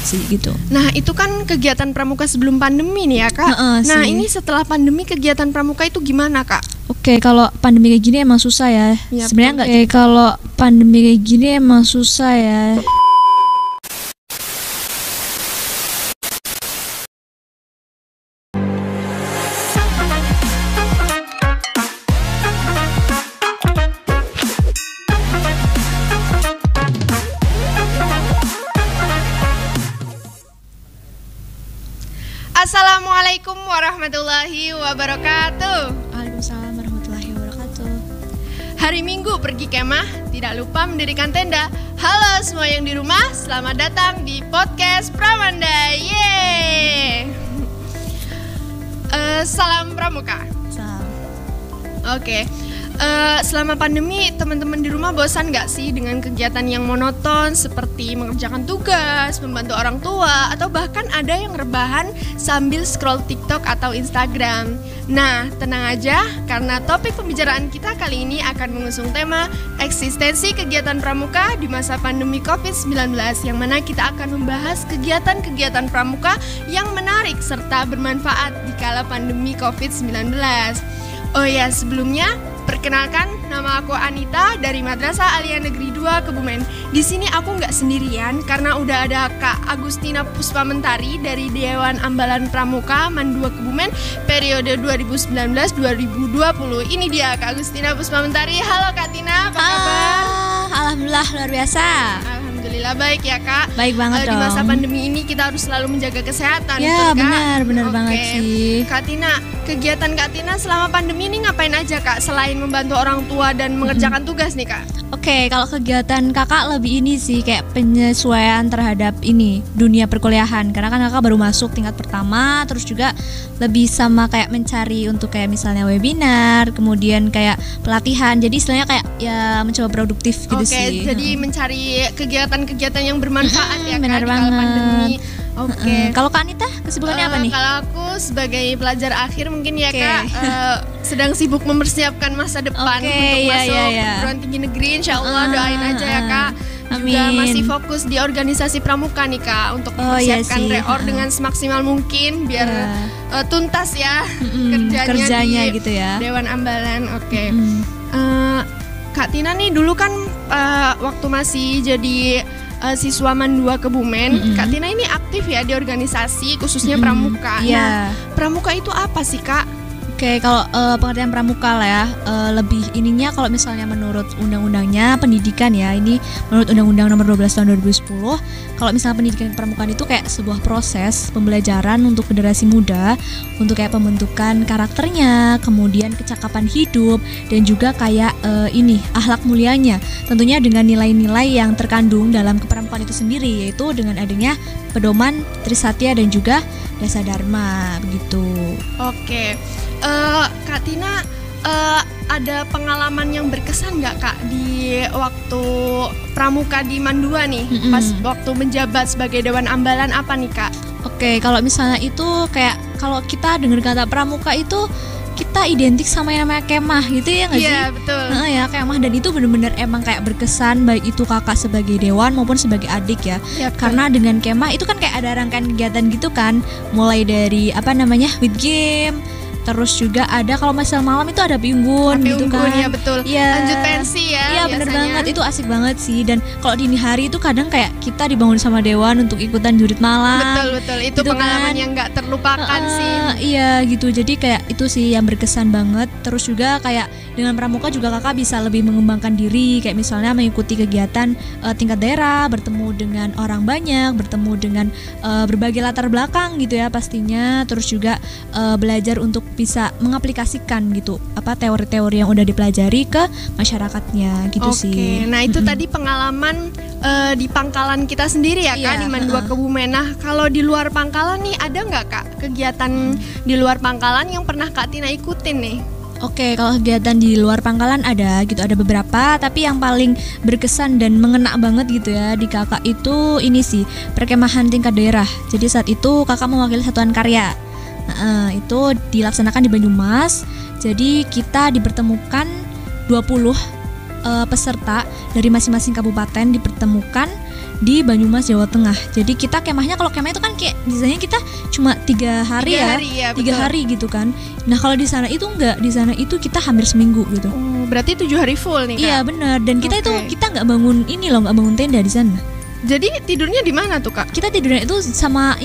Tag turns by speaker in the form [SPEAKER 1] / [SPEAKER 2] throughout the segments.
[SPEAKER 1] asik sih gitu.
[SPEAKER 2] Nah itu kan kegiatan pramuka sebelum pandemi nih ya Kak. Nah ini setelah pandemi kegiatan pramuka itu gimana Kak?
[SPEAKER 1] Oke, kalau pandemi kayak gini emang susah ya. Sebenarnya nggak. Kalau pandemi kayak gini emang susah ya.
[SPEAKER 2] Assalamualaikum warahmatullahi wabarakatuh.
[SPEAKER 1] Waalaikumsalam warahmatullahi wabarakatuh.
[SPEAKER 2] Hari Minggu pergi kemah, tidak lupa mendirikan tenda. Halo semua yang di rumah, selamat datang di podcast Pramanda. Yeay. Salam Pramuka.
[SPEAKER 1] Salam.
[SPEAKER 2] Oke. Selama pandemi teman-teman di rumah bosan gak sih dengan kegiatan yang monoton seperti mengerjakan tugas, membantu orang tua, atau bahkan ada yang rebahan sambil scroll TikTok atau Instagram? Nah, tenang aja karena topik pembicaraan kita kali ini akan mengusung tema eksistensi kegiatan pramuka di masa pandemi COVID-19, yang mana kita akan membahas kegiatan-kegiatan pramuka yang menarik serta bermanfaat di kala pandemi COVID-19. Oh ya, sebelumnya perkenalkan, nama aku Anita dari Madrasah Aliyah Negeri 2 Kebumen. Di sini aku nggak sendirian karena udah ada Kak Agustina Puspamentari dari Dewan Ambalan Pramuka Man 2 Kebumen periode 2019-2020. Ini dia Kak Agustina Puspamentari. Halo Kak Tina, apa kabar?
[SPEAKER 1] Alhamdulillah luar biasa.
[SPEAKER 2] Alhamdulillah baik ya Kak.
[SPEAKER 1] Baik banget dong.
[SPEAKER 2] Di masa pandemi ini kita harus selalu menjaga kesehatan.
[SPEAKER 1] Ya
[SPEAKER 2] betul, Kak?
[SPEAKER 1] benar banget sih.
[SPEAKER 2] Kak Tina, kegiatan Kak Tina selama pandemi ini ngapain aja Kak selain membantu orang tua dan mengerjakan tugas nih Kak?
[SPEAKER 1] Oke, kalau kegiatan kakak lebih ini sih kayak penyesuaian terhadap ini dunia perkuliahan, karena kan kakak baru masuk tingkat pertama, terus juga lebih sama kayak mencari untuk kayak misalnya webinar, kemudian kayak pelatihan, jadi istilahnya kayak ya mencoba produktif gitu sih.
[SPEAKER 2] Oke, jadi mencari kegiatan-kegiatan yang bermanfaat ya Kak
[SPEAKER 1] benar
[SPEAKER 2] di kala
[SPEAKER 1] banget.
[SPEAKER 2] pandemi. Oke.
[SPEAKER 1] Kalau Kak Anita kesibukannya apa nih?
[SPEAKER 2] Kalau aku sebagai pelajar akhir mungkin ya Kak sedang sibuk mempersiapkan masa depan untuk masuk perguruan tinggi negeri. Insya Allah doain aja ya Kak.
[SPEAKER 1] Amin.
[SPEAKER 2] Juga masih fokus di organisasi pramuka nih Kak untuk mempersiapkan reor dengan semaksimal mungkin biar tuntas ya kerjanya di
[SPEAKER 1] gitu ya.
[SPEAKER 2] Dewan Ambalan. Oke. Kak Tina nih dulu kan waktu masih jadi siswa Man 2 Kebumen, Kak Tina ini aktif ya di organisasi khususnya pramuka. Nah, pramuka itu apa sih Kak?
[SPEAKER 1] Oke, kalau pengertian pramuka lah ya, lebih ininya kalau misalnya menurut undang-undangnya pendidikan ya, ini menurut Undang-Undang Nomor 12 Tahun 2010, kalau misalnya pendidikan kepramukaan itu kayak sebuah proses pembelajaran untuk generasi muda, untuk kayak pembentukan karakternya, kemudian kecakapan hidup, dan juga kayak ini akhlak mulianya, tentunya dengan nilai-nilai yang terkandung dalam kepramukaan itu sendiri, yaitu dengan adanya pedoman Trisatya dan juga Dasa Dharma begitu.
[SPEAKER 2] Oke. Kak Tina ada pengalaman yang berkesan nggak Kak di waktu pramuka di Man 2 nih, pas waktu menjabat sebagai Dewan Ambalan apa nih Kak?
[SPEAKER 1] Oke, kalau misalnya itu kayak kalau kita dengar kata pramuka itu kita identik sama yang namanya kemah gitu ya nggak sih?
[SPEAKER 2] Iya betul.
[SPEAKER 1] Ya kemah, dan itu benar-benar emang kayak berkesan baik itu kakak sebagai dewan maupun sebagai adik ya. Karena dengan kemah itu kan kayak ada rangkaian kegiatan gitu kan, mulai dari apa namanya with game. Terus juga ada kalau masalah malam itu ada piunggun gitu kan.
[SPEAKER 2] Ya betul.
[SPEAKER 1] Ya.
[SPEAKER 2] Lanjut pensi ya.
[SPEAKER 1] Iya benar banget, itu asik banget sih. Dan kalau dini hari itu kadang kayak kita dibangun sama dewan untuk ikutan jurit malam.
[SPEAKER 2] Betul. Itu gitu pengalaman kan, yang nggak terlupakan sih.
[SPEAKER 1] Iya gitu. Jadi kayak itu sih yang berkesan banget. Terus juga kayak dengan pramuka juga kakak bisa lebih mengembangkan diri. Kayak misalnya mengikuti kegiatan tingkat daerah, bertemu dengan orang banyak, bertemu dengan berbagai latar belakang gitu ya pastinya. Terus juga belajar untuk bisa mengaplikasikan gitu apa teori-teori yang udah dipelajari ke masyarakatnya gitu sih.
[SPEAKER 2] Nah itu tadi pengalaman di pangkalan kita sendiri ya Kak, di Man 2 Kebumen. Nah kalau di luar pangkalan nih ada nggak Kak kegiatan di luar pangkalan yang pernah Kak Tina ikutin nih?
[SPEAKER 1] Oke, kalau kegiatan di luar pangkalan ada gitu, ada beberapa, tapi yang paling berkesan dan mengena banget gitu ya di kakak itu ini sih perkemahan tingkat daerah. Jadi saat itu kakak mewakili satuan karya. Itu dilaksanakan di Banyumas. Jadi kita dipertemukan 20 peserta dari masing-masing kabupaten dipertemukan di Banyumas, Jawa Tengah. Jadi kita kemahnya, kalau kemah itu kan kayak biasanya kita cuma 3 hari ya, 3 hari gitu kan. Nah kalau di sana itu enggak, di sana itu kita hampir seminggu gitu.
[SPEAKER 2] Berarti 7 hari full nih Kak?
[SPEAKER 1] Iya benar. Dan kita itu kita nggak bangun ini loh, nggak bangun tenda di sana.
[SPEAKER 2] Jadi tidurnya di mana tuh Kak?
[SPEAKER 1] Kita tidurnya itu sama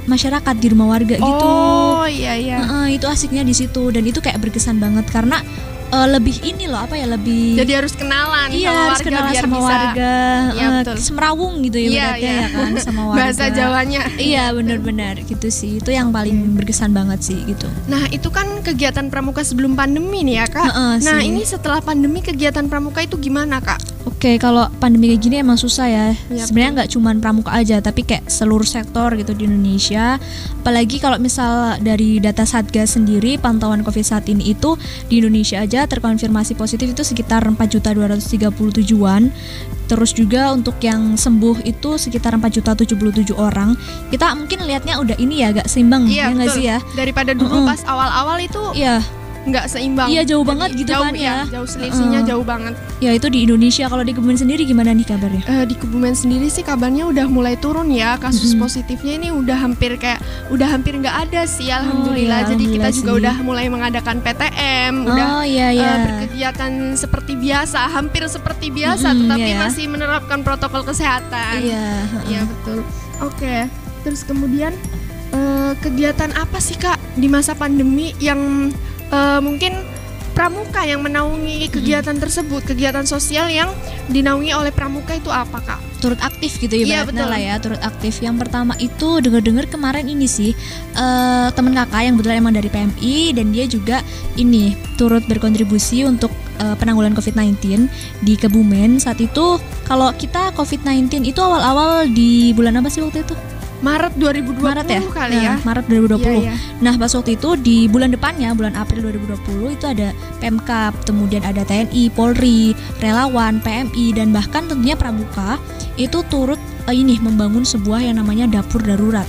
[SPEAKER 1] masyarakat di rumah warga gitu.
[SPEAKER 2] Oh iya.
[SPEAKER 1] Itu asiknya di situ, dan itu kayak berkesan banget karena lebih ini loh lebih.
[SPEAKER 2] Jadi harus kenalan
[SPEAKER 1] iya,
[SPEAKER 2] sama
[SPEAKER 1] harus
[SPEAKER 2] warga
[SPEAKER 1] kenalan
[SPEAKER 2] biar
[SPEAKER 1] sama
[SPEAKER 2] bisa.
[SPEAKER 1] warga.
[SPEAKER 2] Iya, betul.
[SPEAKER 1] Semerawung gitu ya berarti ya kan sama warga.
[SPEAKER 2] Bahasa Jawanya.
[SPEAKER 1] Iya benar-benar gitu sih. Itu yang paling berkesan banget sih gitu.
[SPEAKER 2] Nah itu kan kegiatan pramuka sebelum pandemi nih ya Kak. Nah ini setelah pandemi kegiatan pramuka itu gimana Kak?
[SPEAKER 1] Oke, kalau pandemi kayak gini emang susah ya. Sebenarnya nggak cuma pramuka aja, tapi kayak seluruh sektor gitu di Indonesia. Apalagi kalau misal dari data Satgas sendiri, pantauan COVID saat ini itu di Indonesia aja terkonfirmasi positif itu sekitar 4.237-an. Terus juga untuk yang sembuh itu sekitar 4.077 orang. Kita mungkin lihatnya udah ini ya agak seimbang ya nggak sih ya?
[SPEAKER 2] Daripada dulu pas awal-awal itu.
[SPEAKER 1] Iya.
[SPEAKER 2] Nggak seimbang.
[SPEAKER 1] Iya jauh banget gitu
[SPEAKER 2] jauh,
[SPEAKER 1] kan ya.
[SPEAKER 2] Jauh selisihnya jauh banget.
[SPEAKER 1] Ya itu di Indonesia. Kalau di Kebumen sendiri gimana nih kabarnya?
[SPEAKER 2] Di Kebumen sendiri sih kabarnya udah mulai turun ya. Kasus positifnya ini udah hampir nggak ada sih alhamdulillah. Jadi kita juga udah mulai mengadakan PTM, udah berkegiatan seperti biasa, hampir seperti biasa, tetapi masih menerapkan protokol kesehatan. Iya betul. Oke. Terus kemudian kegiatan apa sih Kak di masa pandemi yang mungkin pramuka yang menaungi kegiatan tersebut, kegiatan sosial yang dinaungi oleh pramuka itu apa Kak?
[SPEAKER 1] Turut aktif gitu ibaratnya lah ya, turut aktif. Yang pertama itu dengar kemarin ini sih teman kakak yang kebetulan emang dari PMI, dan dia juga ini turut berkontribusi untuk penanggulangan COVID-19 di Kebumen. Saat itu kalau kita COVID-19 itu awal-awal di bulan apa sih waktu itu?
[SPEAKER 2] Maret 2020 kali ya.
[SPEAKER 1] Maret 2020. Nah, pas waktu itu di bulan depannya, bulan April 2020 itu ada Pemkab, kemudian ada TNI, Polri, relawan, PMI, dan bahkan tentunya pramuka itu turut membangun sebuah yang namanya dapur darurat.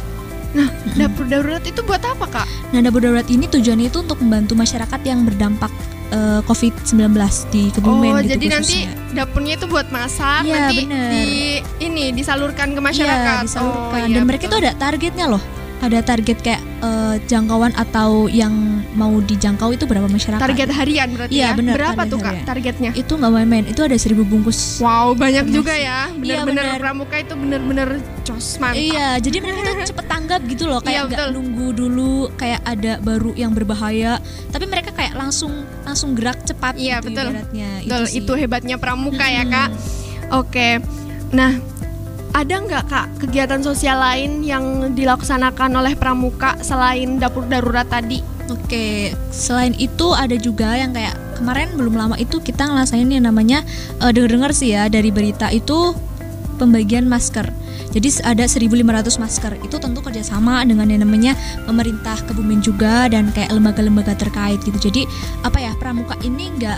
[SPEAKER 2] Nah, dapur darurat itu buat apa Kak?
[SPEAKER 1] Nah, dapur darurat ini tujuannya itu untuk membantu masyarakat yang berdampak COVID-19 di Kebumen gitu.
[SPEAKER 2] Jadi khususnya nanti dapurnya itu buat masak, nanti disalurkan ke masyarakat.
[SPEAKER 1] Iya, disalurkan. Dan mereka itu ada targetnya loh. Ada target kayak jangkauan atau yang mau dijangkau itu berapa masyarakat.
[SPEAKER 2] Target harian berarti ya?
[SPEAKER 1] Bener,
[SPEAKER 2] berapa tuh Kak targetnya?
[SPEAKER 1] Itu nggak main-main, itu ada 1.000 bungkus.
[SPEAKER 2] Wow, banyak juga ya. Bener-bener pramuka itu bener-bener jos, mantap.
[SPEAKER 1] Iya, jadi mereka tuh cepet tanggap gitu loh. Kayak nggak nunggu dulu kayak ada baru yang berbahaya, tapi mereka kayak langsung gerak cepat gitu ibaratnya.
[SPEAKER 2] Itu hebatnya pramuka ya Kak. Oke, nah ada nggak Kak kegiatan sosial lain yang dilaksanakan oleh pramuka selain dapur darurat tadi?
[SPEAKER 1] Oke, selain itu ada juga yang kayak kemarin belum lama itu kita ngelasain yang namanya dengar sih ya dari berita itu pembagian masker. Jadi ada 1.500 masker. Itu tentu kerjasama dengan yang namanya pemerintah Kebumen juga dan kayak lembaga-lembaga terkait gitu. Jadi pramuka ini nggak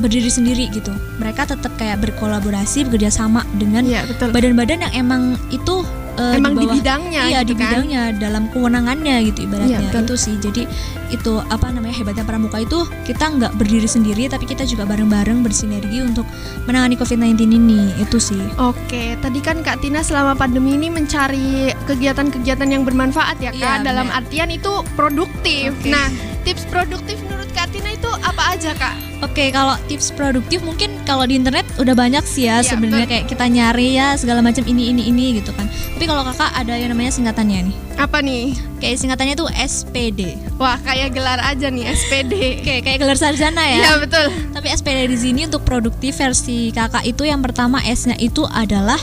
[SPEAKER 1] berdiri sendiri gitu. Mereka tetap kayak berkolaborasi, bekerja sama dengan badan-badan yang emang itu
[SPEAKER 2] emang di bidangnya.
[SPEAKER 1] Iya,
[SPEAKER 2] gitu
[SPEAKER 1] di bidangnya kan? Dalam kewenangannya gitu ibaratnya. Itu sih. Jadi itu hebatnya pramuka itu kita nggak berdiri sendiri, tapi kita juga bareng-bareng bersinergi untuk menangani COVID-19 ini. Itu sih. Oke,
[SPEAKER 2] tadi kan Kak Tina selama pandemi ini mencari kegiatan-kegiatan yang bermanfaat ya Kak. Dalam artian itu produktif. Nah, tips produktif menurut Kak Tina itu apa aja Kak?
[SPEAKER 1] Oke, kalau tips produktif mungkin kalau di internet udah banyak sih ya sebenarnya, kayak kita nyari ya segala macam ini gitu kan. Tapi kalau kakak ada yang namanya singkatannya nih.
[SPEAKER 2] Apa nih?
[SPEAKER 1] Kayak singkatannya tuh SPD.
[SPEAKER 2] Wah, kayak gelar aja nih SPD.
[SPEAKER 1] Kayak gelar sarjana ya.
[SPEAKER 2] Iya betul.
[SPEAKER 1] Tapi SPD di sini untuk produktif versi kakak itu yang pertama S-nya itu adalah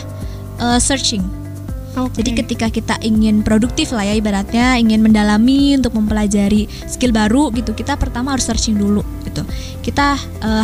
[SPEAKER 1] searching. Jadi ketika kita ingin produktif lah ya ibaratnya, ingin mendalami untuk mempelajari skill baru gitu, kita pertama harus searching dulu gitu. Kita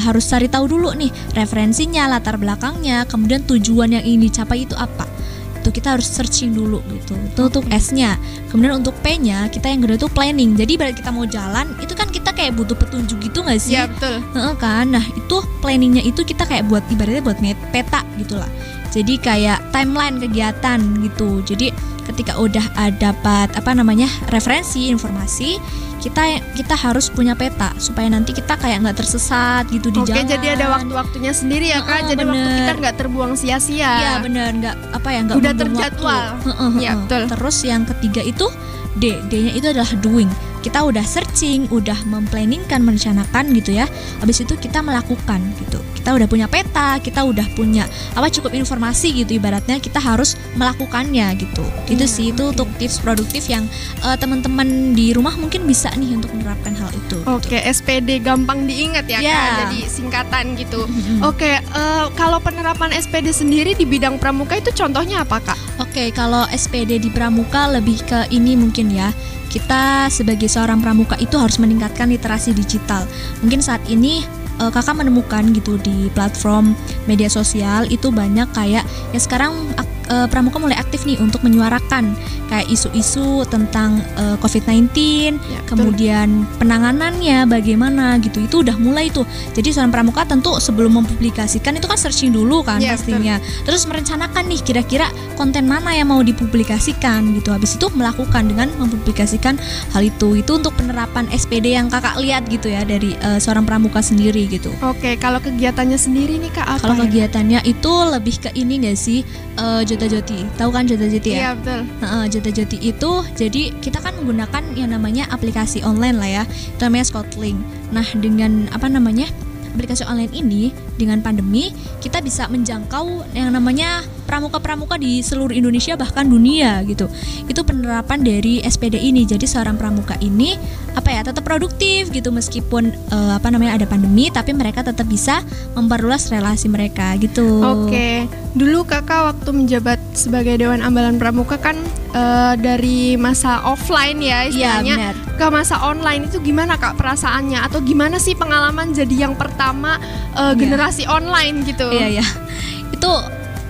[SPEAKER 1] harus cari tahu dulu nih referensinya, latar belakangnya, kemudian tujuan yang ingin dicapai itu apa. Itu kita harus searching dulu gitu. Itu untuk S-nya. Kemudian untuk P-nya kita yang kedua tuh planning. Jadi ibarat kita mau jalan itu kan kita kayak butuh petunjuk gitu nggak sih?
[SPEAKER 2] Iya betul.
[SPEAKER 1] Kan. Nah itu planningnya itu kita kayak ibaratnya buat peta gitu lah. Jadi kayak timeline kegiatan gitu. Jadi ketika udah dapat referensi informasi, kita harus punya peta supaya nanti kita kayak nggak tersesat gitu di jalan.
[SPEAKER 2] Oke, jadi ada waktu-waktunya sendiri ya Kak. Jadi waktu kita nggak terbuang sia-sia.
[SPEAKER 1] Iya benar, nggak
[SPEAKER 2] udah terjadwal. Iya betul.
[SPEAKER 1] Terus yang ketiga itu D-nya itu adalah doing. Kita udah searching, udah memplanningkan, merencanakan gitu ya. Habis itu kita melakukan gitu. Kita udah punya peta, kita udah punya cukup informasi gitu, ibaratnya kita harus melakukannya gitu. Itu sih itu untuk tips produktif yang teman-teman di rumah mungkin bisa nih untuk menerapkan hal itu.
[SPEAKER 2] Oke, gitu. SPD gampang diingat ya Kak, jadi singkatan gitu. Oke, kalau penerapan SPD sendiri di bidang pramuka itu contohnya apa Kak?
[SPEAKER 1] Oke, kalau SPD di pramuka lebih ke ini mungkin ya. Kita sebagai seorang pramuka itu harus meningkatkan literasi digital. Mungkin saat ini kakak menemukan gitu di platform media sosial itu banyak kayak ya sekarang pramuka mulai aktif nih untuk menyuarakan kayak isu-isu tentang COVID-19, kemudian penanganannya bagaimana gitu, itu udah mulai tuh. Jadi seorang pramuka tentu sebelum mempublikasikan itu kan searching dulu kan pastinya, terus merencanakan nih kira-kira konten mana yang mau dipublikasikan gitu, habis itu melakukan dengan mempublikasikan hal itu untuk penerapan SPD yang kakak lihat gitu ya dari seorang pramuka sendiri gitu.
[SPEAKER 2] Oke, kalau kegiatannya sendiri nih Kak apa?
[SPEAKER 1] Kalau kegiatannya itu lebih ke ini nggak sih, Jota-Joti, tahu kan Jota-Joti ya?
[SPEAKER 2] Iya betul.
[SPEAKER 1] Jota-Joti itu jadi kita kan menggunakan yang namanya aplikasi online lah ya, itu namanya Scoutlink. Nah dengan aplikasi online ini dengan pandemi kita bisa menjangkau yang namanya pramuka-pramuka di seluruh Indonesia bahkan dunia gitu. Itu penerapan dari SPD ini. Jadi seorang pramuka ini tetap produktif gitu meskipun ada pandemi, tapi mereka tetap bisa memperluas relasi mereka gitu.
[SPEAKER 2] Oke. Dulu kakak waktu menjabat sebagai Dewan Ambalan Pramuka kan dari masa offline ya istilahnya ke masa online, itu gimana Kak perasaannya atau gimana sih pengalaman jadi yang pertama generasi online gitu?
[SPEAKER 1] Iya. Itu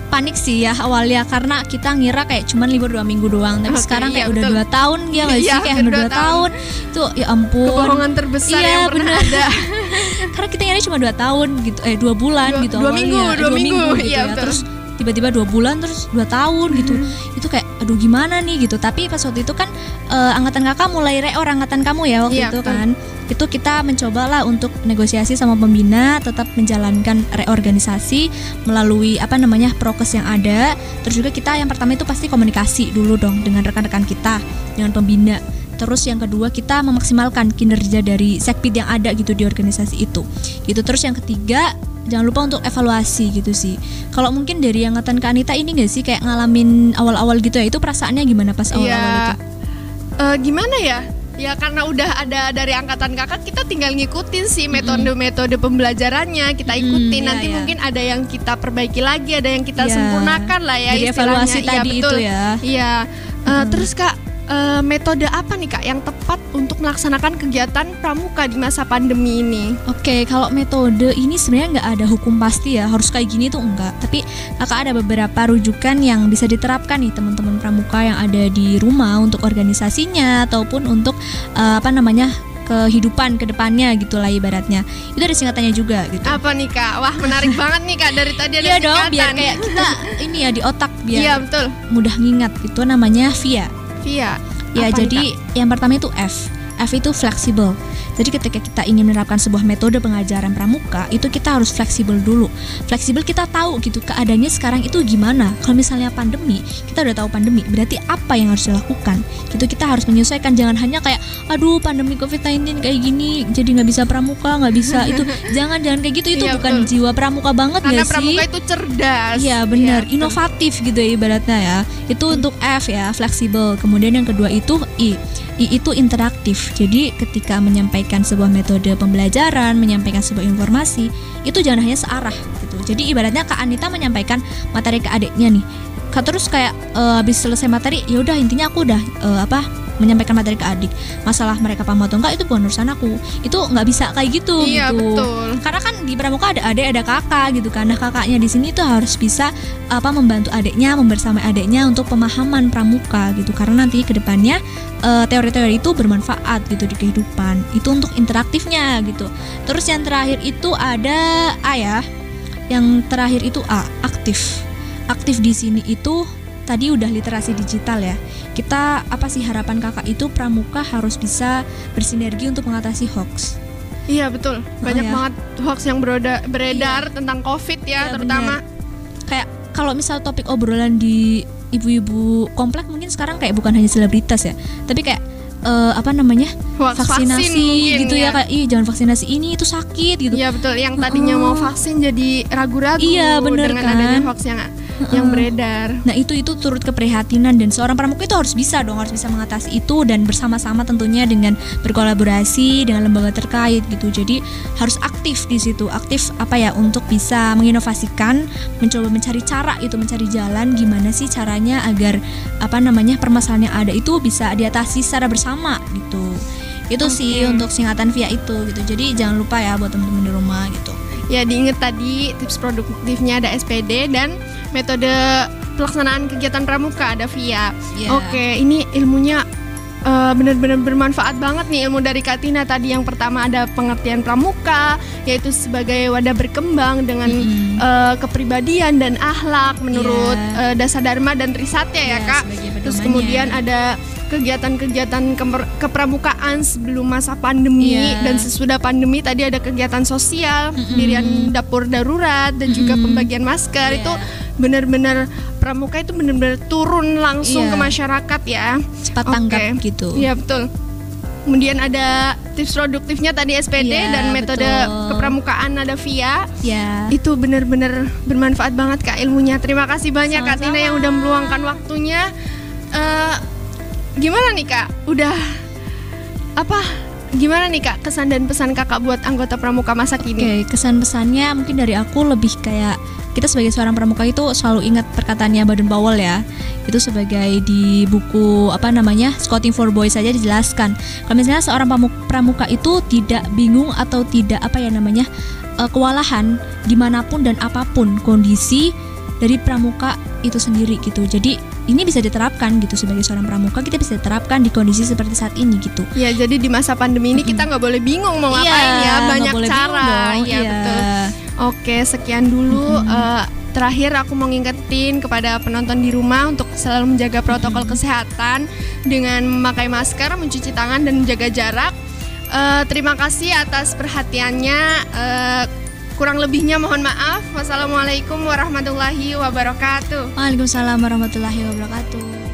[SPEAKER 1] panik sih ya awalnya karena kita ngira kayak cuman libur 2 minggu doang, tapi sekarang kayak udah 2 tahun ya nggak sih, kayak udah 2 tahun itu ya ampun,
[SPEAKER 2] kebohongan terbesar yang pernah ada.
[SPEAKER 1] Karena kita ngira cuma 2 tahun gitu, 2 bulan gitu awalnya,
[SPEAKER 2] 2 minggu gitu
[SPEAKER 1] ya. Terus tiba-tiba 2 bulan terus 2 tahun gitu. Itu kayak aduh gimana nih gitu. Tapi pas waktu itu kan angkatan kakak mulai angkatan kamu ya waktu itu betul. Kan itu kita mencobalah untuk negosiasi sama pembina, tetap menjalankan reorganisasi melalui prokes yang ada. Terus juga kita yang pertama itu pasti komunikasi dulu dong dengan rekan-rekan kita, dengan pembina. Terus yang kedua kita memaksimalkan kinerja dari sekpid yang ada gitu di organisasi itu gitu. Terus yang ketiga jangan lupa untuk evaluasi gitu sih. Kalau mungkin dari angkatan Kak Anita ini nggak sih kayak ngalamin awal-awal gitu ya, itu perasaannya gimana pas awal-awal itu?
[SPEAKER 2] Gimana ya? Ya karena udah ada dari angkatan kakak, kita tinggal ngikutin sih metode-metode pembelajarannya, kita ikutin. Nanti mungkin ada yang kita perbaiki lagi, ada yang kita sempurnakan lah ya.
[SPEAKER 1] Jadi evaluasi tadi itu ya.
[SPEAKER 2] Iya. Terus Kak, metode apa nih Kak yang tepat untuk melaksanakan kegiatan pramuka di masa pandemi ini?
[SPEAKER 1] Oke, kalau metode ini sebenarnya nggak ada hukum pasti ya, harus kayak gini tuh enggak. Tapi kakak ada beberapa rujukan yang bisa diterapkan nih teman-teman pramuka yang ada di rumah untuk organisasinya ataupun untuk kehidupan kedepannya gitulah ibaratnya. Itu ada singkatannya juga gitu.
[SPEAKER 2] Apa nih Kak? Wah menarik banget nih Kak, dari tadi ada singkatan.
[SPEAKER 1] Iya dong, biar kayak kita ini ya di otak biar
[SPEAKER 2] betul.
[SPEAKER 1] Mudah ngingat. Itu namanya VIA. Ya, jadi yang pertama itu F itu fleksibel. Jadi ketika kita ingin menerapkan sebuah metode pengajaran pramuka, itu kita harus fleksibel dulu. Fleksibel, kita tahu gitu keadaannya sekarang itu gimana. Kalau misalnya pandemi, kita udah tahu pandemi, berarti apa yang harus dilakukan? Gitu kita harus menyesuaikan, jangan hanya kayak aduh pandemi COVID-19 kayak gini, jadi nggak bisa pramuka, nggak bisa itu. jangan kayak gitu, itu bukan jiwa pramuka banget nggak sih?
[SPEAKER 2] Karena pramuka itu cerdas.
[SPEAKER 1] Iya benar, inovatif gitu ya ibaratnya ya. Itu untuk F ya, fleksibel. Kemudian yang kedua itu I itu interaktif. Jadi ketika menyampaikan sebuah metode pembelajaran, menyampaikan sebuah informasi, itu jangan hanya searah gitu. Jadi ibaratnya Kak Anita menyampaikan materi ke adiknya nih. Terus kayak habis selesai materi, ya udah intinya aku udah menyampaikan materi ke adik. Masalah mereka paham atau enggak itu bukan urusan aku. Itu nggak bisa kayak gitu.
[SPEAKER 2] Iya,
[SPEAKER 1] gitu.
[SPEAKER 2] Betul.
[SPEAKER 1] Karena kan di pramuka ada adik, ada kakak gitu kan. Nah kakaknya di sini tuh harus bisa membantu adiknya, membersamai adiknya untuk pemahaman pramuka gitu. Karena nanti kedepannya teori-teori itu bermanfaat gitu di kehidupan. Itu untuk interaktifnya gitu. Terus yang terakhir itu ada A ya. Yang terakhir itu A, aktif. Aktif di sini itu tadi udah literasi digital ya. Kita apa sih harapan kakak itu pramuka harus bisa bersinergi untuk mengatasi hoax.
[SPEAKER 2] Iya betul, banyak
[SPEAKER 1] ya.
[SPEAKER 2] banget hoax yang beredar tentang COVID ya, terutama.
[SPEAKER 1] Kayak kalau misal topik obrolan di ibu-ibu komplek mungkin sekarang kayak bukan hanya selebritas ya, tapi kayak vaksinasi gitu ya, kayak jangan vaksinasi ini, itu sakit gitu.
[SPEAKER 2] Iya betul, yang tadinya mau vaksin jadi ragu-ragu
[SPEAKER 1] bener,
[SPEAKER 2] dengan
[SPEAKER 1] kan?
[SPEAKER 2] adanya hoax yang beredar.
[SPEAKER 1] Nah itu turut keprihatinan, dan seorang pramuka itu harus bisa mengatasi itu, dan bersama-sama tentunya dengan berkolaborasi dengan lembaga terkait gitu. Jadi harus aktif di situ, untuk bisa menginovasikan, mencoba mencari cara itu, mencari jalan gimana sih caranya agar permasalahan yang ada itu bisa diatasi secara bersama gitu. Itu sih untuk singkatan VIA itu gitu. Jadi jangan lupa ya buat teman-teman di rumah gitu.
[SPEAKER 2] Ya diingat tadi tips produktifnya ada SPD dan metode pelaksanaan kegiatan pramuka ada VIA. Oke, ini ilmunya benar-benar bermanfaat banget nih, ilmu dari Kak Tina. Tadi yang pertama ada pengertian pramuka, yaitu sebagai wadah berkembang dengan kepribadian dan akhlak menurut dasar dharma dan trisatya ya Kak. Terus kemudian ada kegiatan-kegiatan kepramukaan sebelum masa pandemi dan sesudah pandemi. Tadi ada kegiatan sosial, pendirian dapur darurat dan juga pembagian masker. Itu benar-benar pramuka itu benar-benar turun langsung ke masyarakat ya.
[SPEAKER 1] Cepat tanggap gitu.
[SPEAKER 2] Iya betul. Kemudian ada tips produktifnya tadi SPD dan metode kepramukaan ada VIA. Itu benar-benar bermanfaat banget Kak ilmunya. Terima kasih banyak Kak Tina yang udah meluangkan waktunya. Gimana nih Kak? Gimana nih Kak kesan dan pesan Kakak buat anggota pramuka masa kini?
[SPEAKER 1] Kesan pesannya mungkin dari aku lebih kayak kita sebagai seorang pramuka itu selalu ingat perkataannya Baden Powell ya. Itu sebagai di buku Scouting for Boys saja dijelaskan. Kalau misalnya seorang pramuka itu tidak bingung atau tidak kewalahan dimanapun dan apapun kondisi dari pramuka itu sendiri gitu. Jadi ini bisa diterapkan gitu, sebagai seorang pramuka kita bisa diterapkan di kondisi seperti saat ini gitu. Ya,
[SPEAKER 2] jadi di masa pandemi ini kita nggak boleh bingung mau ngapain ya, banyak cara. Iya betul. Oke, sekian dulu. Terakhir aku mau ngingetin kepada penonton di rumah untuk selalu menjaga protokol kesehatan dengan memakai masker, mencuci tangan dan menjaga jarak. Terima kasih atas perhatiannya. Kurang lebihnya mohon maaf. Wassalamualaikum warahmatullahi wabarakatuh.
[SPEAKER 1] Waalaikumsalam warahmatullahi wabarakatuh.